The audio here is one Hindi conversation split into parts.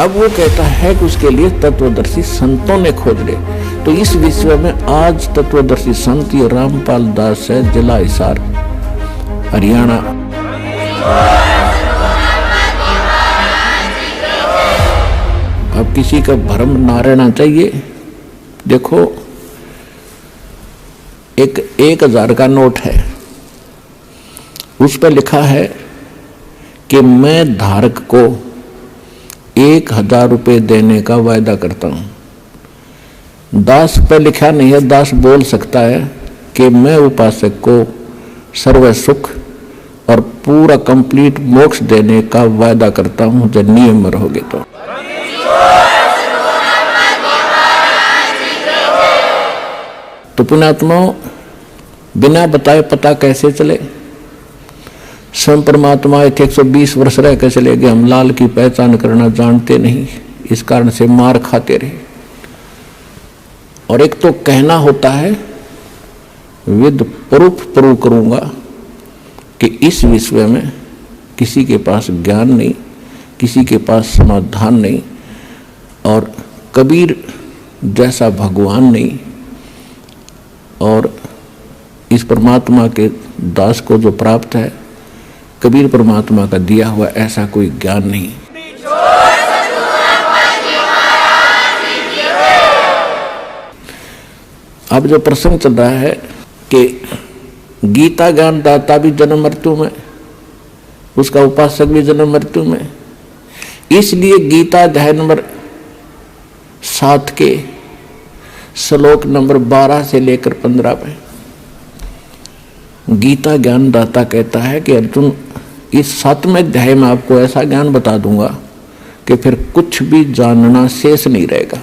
अब वो कहता है कि उसके लिए तत्वदर्शी संतों ने खोज ले। तो इस विश्व में आज तत्वदर्शी संत ये रामपाल दास है, जिला हिसार, हरियाणा। अब किसी का भ्रम ना रहना चाहिए। देखो, एक 1000 का नोट है, उस पर लिखा है कि मैं धारक को 1000 रुपये देने का वायदा करता हूं। दास पर लिखा नहीं है, दास बोल सकता है कि मैं उपासक को सर्व सुख और पूरा कंप्लीट मोक्ष देने का वायदा करता हूं जब नियम में रहोगे तो पुण्यात्माओं, बिना बताए पता कैसे चले? स्वयं परमात्मा 120 वर्ष रह के चले गए, हम लाल की पहचान करना जानते नहीं, इस कारण से मार खाते रहे। और एक तो कहना होता है, विद प्रूफ प्रूव करूंगा कि इस विश्व में किसी के पास ज्ञान नहीं, किसी के पास समाधान नहीं, और कबीर जैसा भगवान नहीं, और इस परमात्मा के दास को जो प्राप्त है, कबीर परमात्मा का दिया हुआ ऐसा कोई ज्ञान नहीं। अब जो प्रसंग चल रहा है कि गीता ज्ञान दाता भी जन्म मृत्यु में, उसका उपासक भी जन्म मृत्यु में, इसलिए गीता अध्याय नंबर 7 के श्लोक नंबर 12 से लेकर 15 में गीता ज्ञान दाता कहता है कि अर्जुन, इस 7वें अध्याय में आपको ऐसा ज्ञान बता दूंगा कि फिर कुछ भी जानना शेष नहीं रहेगा।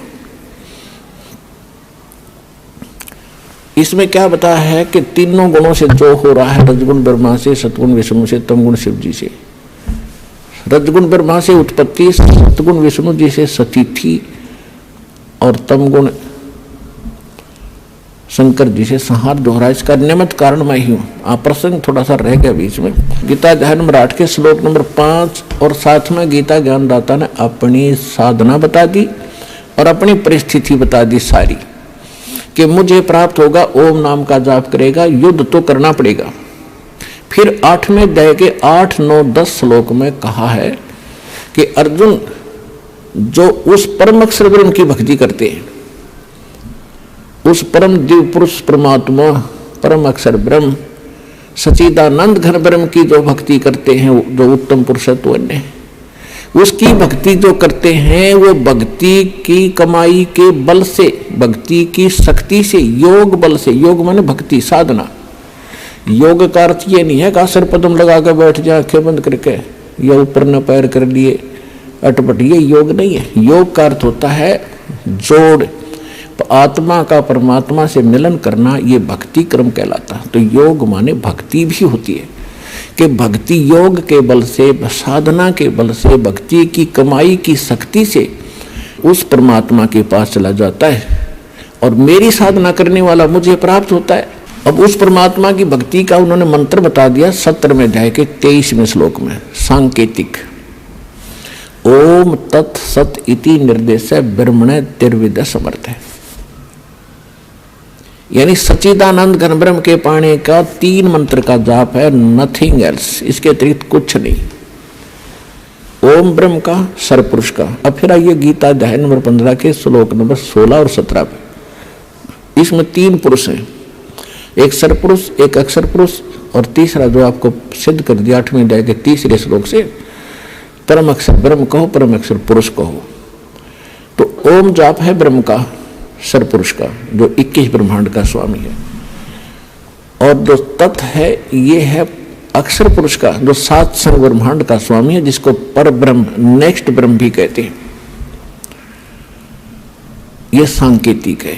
इसमें क्या बताया है कि तीनों गुणों से जो हो रहा है, रजगुण ब्रह्मा से, सतगुण विष्णु से, तमगुण शिव जी से। रजगुण ब्रह्मा से उत्पत्ति, सतगुण विष्णु जी से सतीथि, और तमगुण शंकर जी से संहार जो हो रहा है, इसका निमित्त कारण मैं ही हूं। प्रसंग थोड़ा सा रह गया बीच में। गीता अध्याय नंबर 8 के श्लोक नंबर 5 और 7 में गीता ज्ञानदाता ने अपनी साधना बता दी और अपनी परिस्थिति बता दी सारी, कि मुझे प्राप्त होगा, ओम नाम का जाप करेगा, युद्ध तो करना पड़ेगा। फिर 8वें अध्याय के 8, 9, 10 श्लोक में कहा है कि अर्जुन, जो उस परम अक्षर ब्रह्म की भक्ति करते हैं, उस परम दिव्य पुरुष परमात्मा परम अक्षर ब्रह्म सच्चिदानंद घन ब्रह्म की जो भक्ति करते हैं, जो उत्तम पुरुषत्व है, उसकी भक्ति जो करते हैं, वो भक्ति की कमाई के बल से, भक्ति की शक्ति से, योग बल से, योग माने भक्ति साधना। योग का अर्थ ये नहीं है कि आसन पद्म लगा कर बैठ जाए आंखें बंद करके, या ऊपर न पैर कर लिए अटपट, ये योग नहीं है। योग का अर्थ होता है जोड़, आत्मा का परमात्मा से मिलन करना, ये भक्ति क्रम कहलाता है। तो योग माने भक्ति भी होती है कि भक्ति योग के बल से, साधना के बल से, भक्ति की कमाई की शक्ति से उस परमात्मा के पास चला जाता है, और मेरी साधना करने वाला मुझे प्राप्त होता है। अब उस परमात्मा की भक्ति का उन्होंने मंत्र बता दिया 17वें अध्याय के 23वें श्लोक में, सांकेतिक। ओम तत् सत इति निर्देश ब्रह्मणे तिर्विद समर्थ है, यानी सच्चिदानंद घन ब्रह्म के पाने का 3 मंत्र का जाप है, नथिंग एल्स, इसके अतिरिक्त कुछ नहीं। ओम ब्रह्म का, सरपुरुष का। अब फिर आइए गीता अध्याय नंबर 15 के श्लोक नंबर 16 और 17 पे। इसमें 3 पुरुष हैं, एक सरपुरुष, एक अक्षर पुरुष, और तीसरा जो आपको सिद्ध कर दिया 8वें अध्याय के 3रे श्लोक से, परम अक्षर ब्रह्म कहो, परम अक्षर पुरुष कहो। तो ओम जाप है ब्रह्म का, सरपुरुष का, जो 21 ब्रह्मांड का स्वामी है, और जो तत् है, ये है अक्षर पुरुष का, जो 7 संग ब्रह्मांड का स्वामी है, जिसको पर ब्रह्म, नेक्स्ट ब्रह्म भी कहते हैं। ये सांकेतिक है,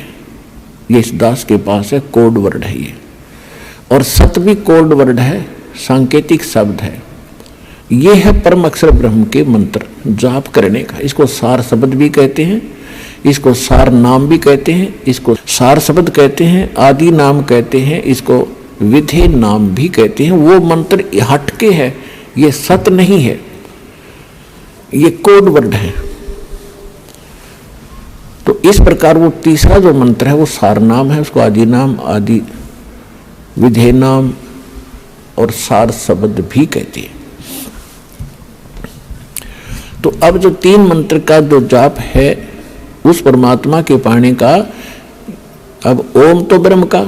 ये इस दास के पास है, कोड वर्ड है ये, और सत भी कोड वर्ड है, सांकेतिक शब्द है। ये है परम अक्षर ब्रह्म के मंत्र जाप करने का। इसको सार शब्द भी कहते हैं, इसको सार नाम भी कहते हैं, इसको सार शब्द कहते हैं, आदि नाम कहते हैं, इसको विधेय नाम भी कहते हैं। वो मंत्र हटके है, ये सत नहीं है, ये कोड वर्ड है। इस प्रकार वो तीसरा जो मंत्र है वो सार नाम है, उसको आदि नाम, आदि विधेय नाम और सार शब्द भी कहती है। तो अब जो 3 मंत्र का जो जाप है उस परमात्मा के पाने का, अब ओम तो ब्रह्म का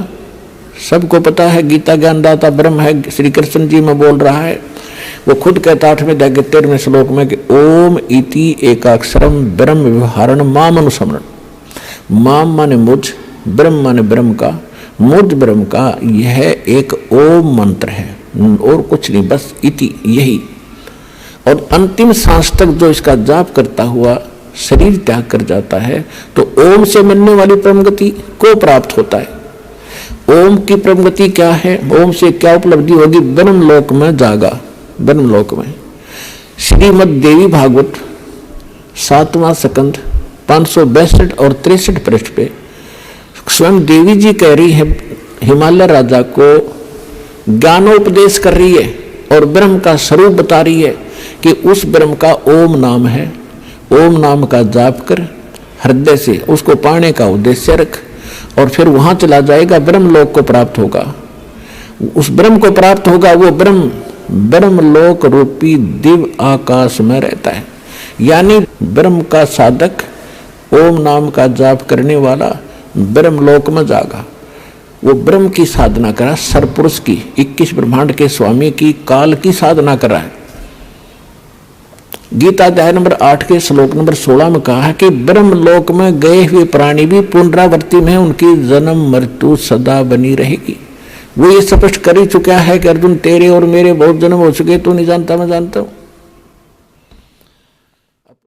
सबको पता है, गीता ज्ञानदाता ब्रह्म है, श्री कृष्ण जी में बोल रहा है। वो खुद कहता 8वें अध्याय 13वें श्लोक में कि ओम इति एकाक्षरम ब्रह्म व्यवहारण माम अनुसमरण। माम माने मुझ, ब्रह्म माने ब्रह्म का, मुझ ब्रह्म का यह एक ओम मंत्र है और कुछ नहीं, बस इति यही। और अंतिम सांस तक जो इसका जाप करता हुआ शरीर त्याग कर जाता है तो ओम से मिलने वाली परम गति को प्राप्त होता है। ओम की परम गति क्या है, ओम से क्या उपलब्धि होगी? ब्रह्म लोक में जागा। ब्रह्म लोक में श्रीमद् देवी भागवत 7वां स्कंद 562 और 63 पृष्ठ पे स्वयं देवी जी कह रही है, हिमालय राजा को ज्ञानोपदेश कर रही है और ब्रह्म का स्वरूप बता रही है कि उस ब्रह्म का ओम नाम है। ओम नाम का जाप कर हृदय से उसको पाने का उद्देश्य रख और फिर वहां चला जाएगा, ब्रह्म लोक को प्राप्त होगा। उस ब्रह्म को प्राप्त होगा, वो ब्रह्म लोक रूपी दिव्य आकाश में रहता है। यानी ब्रह्म का साधक, ओम नाम का जाप करने वाला ब्रह्म लोक में जागा। वो ब्रह्म की साधना करा, सरपुरुष की, 21 ब्रह्मांड के स्वामी की, काल की साधना करा है। गीता अध्याय नंबर 8 के श्लोक नंबर 16 में कहा है कि ब्रह्म लोक में गए हुए प्राणी भी पुनरावृत्ति में उनकी जन्म मृत्यु सदा बनी रहेगी। वो ये स्पष्ट कर ही चुका है कि अर्जुन तेरे और मेरे बहुत जन्म हो चुके, तू नहीं जानता मैं जानता हूं।